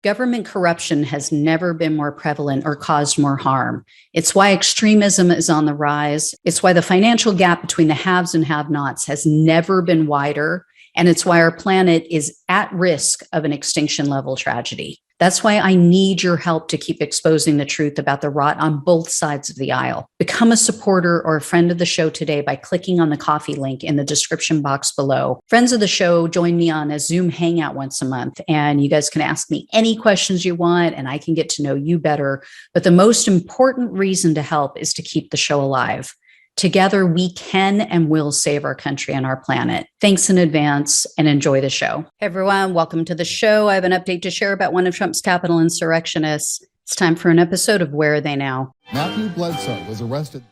Government corruption has never been more prevalent or caused more harm. It's why extremism is on the rise. It's why the financial gap between the haves and have-nots has never been wider. And it's why our planet is at risk of an extinction level tragedy. That's why I need your help to keep exposing the truth about the rot on both sides of the aisle. Become a supporter or a friend of the show today by clicking on the coffee link in the description box below. Friends of the show join me on a Zoom hangout once a month, and you guys can ask me any questions you want, and I can get to know you better. But the most important reason to help is to keep the show alive. Together, we can and will save our country and our planet. Thanks in advance and enjoy the show. Hey everyone, welcome to the show. I have an update to share about one of Trump's Capitol insurrectionists. It's time for an episode of Where Are They Now? Matthew Bledsoe was arrested.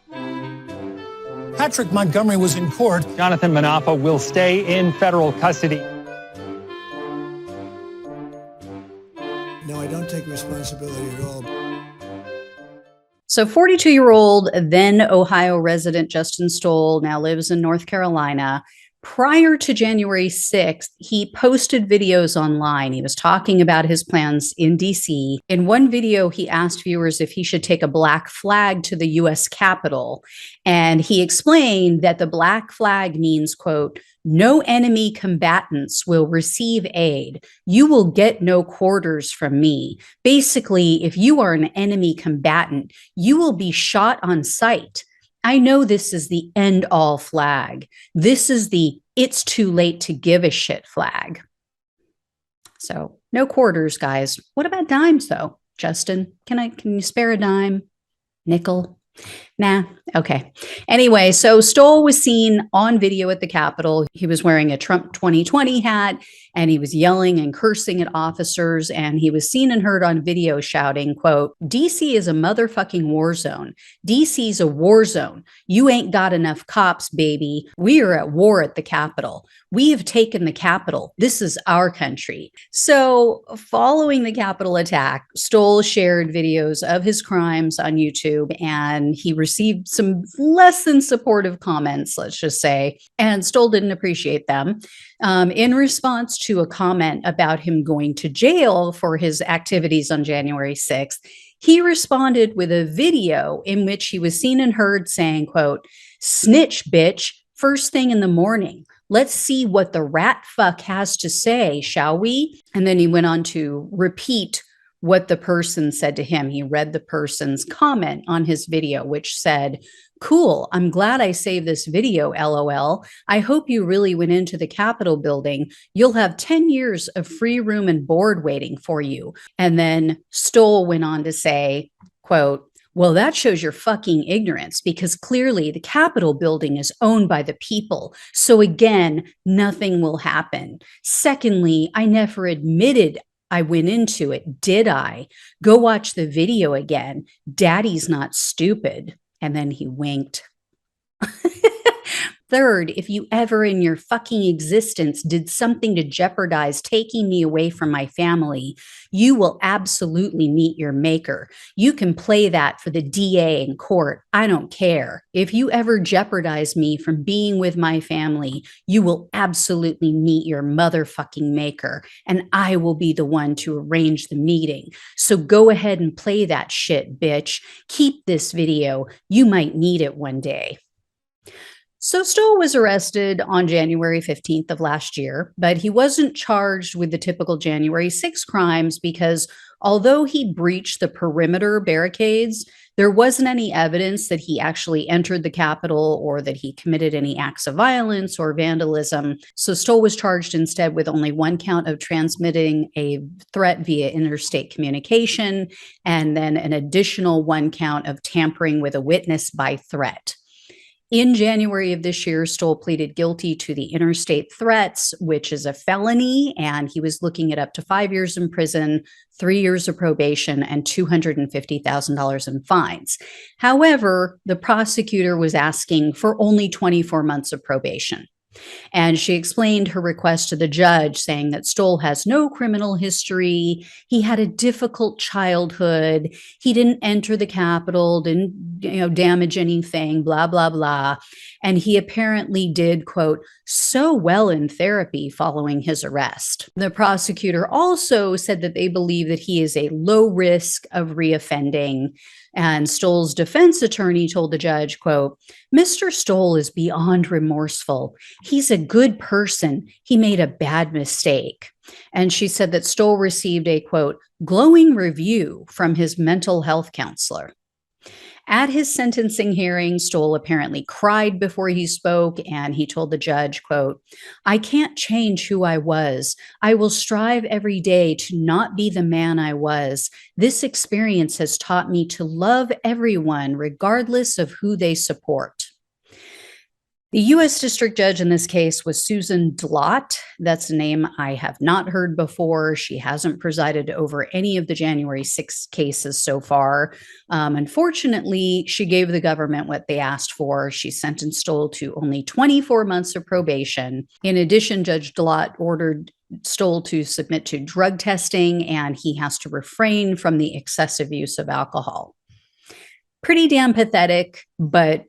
Patrick Montgomery was in court. Jonathan Manapa will stay in federal custody. No, I don't take responsibility at all. So 42-year-old, then Ohio resident Justin Stoll now lives in North Carolina. Prior to January 6th, he posted videos online. He was talking about his plans in DC. In one video, he asked viewers if he should take a black flag to the U.S. Capitol. And he explained that the black flag means, quote, no enemy combatants will receive aid. You will get no quarters from me. Basically, if you are an enemy combatant, you will be shot on sight. I know this is the end-all flag. This is the it's too late to give a shit flag. So no quarters, guys. What about dimes, though? Justin, can you spare a dime? Nickel? Nah, okay. Anyway, so Stoll was seen on video at the Capitol. He was wearing a Trump 2020 hat, and he was yelling and cursing at officers, and he was seen and heard on video shouting, quote, DC is a motherfucking war zone. DC's a war zone. You ain't got enough cops, baby. We are at war at the Capitol. We have taken the Capitol. This is our country. So following the Capitol attack, Stoll shared videos of his crimes on YouTube, and he received some less than supportive comments, let's just say, and Stoll didn't appreciate them. In response to a comment about him going to jail for his activities on January 6th, he responded with a video in which he was seen and heard saying, quote, snitch, bitch, first thing in the morning. Let's see what the rat fuck has to say, shall we? And then he went on to repeat what the person said to him. He read the person's comment on his video, which said, cool, I'm glad I saved this video, LOL. I hope you really went into the Capitol building. You'll have 10 years of free room and board waiting for you. And then Stoll went on to say, quote, well, that shows your fucking ignorance because clearly the Capitol building is owned by the people. So again, nothing will happen. Secondly, I never admitted I went into it, did I? Go watch the video again. Daddy's not stupid. And then he winked. Third, if you ever in your fucking existence did something to jeopardize taking me away from my family, you will absolutely meet your maker. You can play that for the DA in court. I don't care. If you ever jeopardize me from being with my family, you will absolutely meet your motherfucking maker, and I will be the one to arrange the meeting. So go ahead and play that shit, bitch. Keep this video. You might need it one day. So Stoll was arrested on January 15th of last year, but he wasn't charged with the typical January 6th crimes because although he breached the perimeter barricades, there wasn't any evidence that he actually entered the Capitol or that he committed any acts of violence or vandalism. So Stoll was charged instead with only one count of transmitting a threat via interstate communication, and then an additional one count of tampering with a witness by threat. In January of this year, Stoll pleaded guilty to the interstate threats, which is a felony, and he was looking at up to 5 years in prison, 3 years of probation, and $250,000 in fines. However, the prosecutor was asking for only 24 months of probation. And she explained her request to the judge, saying that Stoll has no criminal history. He had a difficult childhood. He didn't enter the Capitol, didn't damage anything, blah, blah, blah. And he apparently did, quote, so well in therapy following his arrest. The prosecutor also said that they believe that he is a low risk of reoffending. And Stoll's defense attorney told the judge, quote, Mr. Stoll is beyond remorseful. He's a good person. He made a bad mistake. And she said that Stoll received a, quote, glowing review from his mental health counselor. At his sentencing hearing, Stoll apparently cried before he spoke, and he told the judge, quote, I can't change who I was. I will strive every day to not be the man I was. This experience has taught me to love everyone, regardless of who they support. The U.S. District Judge in this case was Susan Dlott. That's a name I have not heard before. She hasn't presided over any of the January 6th cases so far. Unfortunately, she gave the government what they asked for. She sentenced Stoll to only 24 months of probation. In addition, Judge Dlott ordered Stoll to submit to drug testing, and he has to refrain from the excessive use of alcohol. Pretty damn pathetic, but,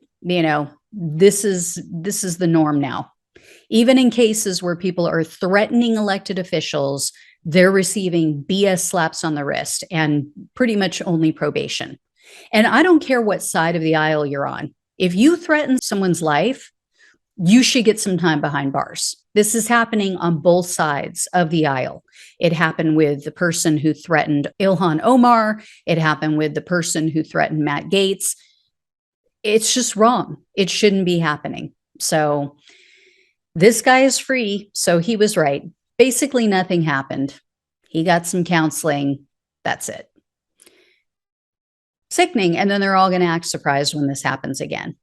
this is the norm now. Even in cases where people are threatening elected officials, they're receiving BS slaps on the wrist and pretty much only probation. And I don't care what side of the aisle you're on. If you threaten someone's life, you should get some time behind bars. This is happening on both sides of the aisle. It happened with the person who threatened Ilhan Omar. It happened with the person who threatened Matt Gaetz. It's just wrong. It shouldn't be happening. So this guy is free. So he was right. Basically, nothing happened. He got some counseling. That's it. Sickening. And then they're all going to act surprised when this happens again.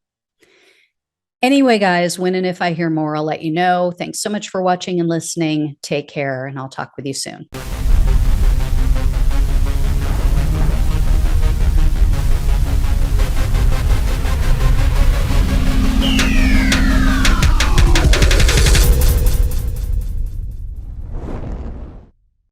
Anyway, guys, when and if I hear more, I'll let you know. Thanks so much for watching and listening. Take care, and I'll talk with you soon.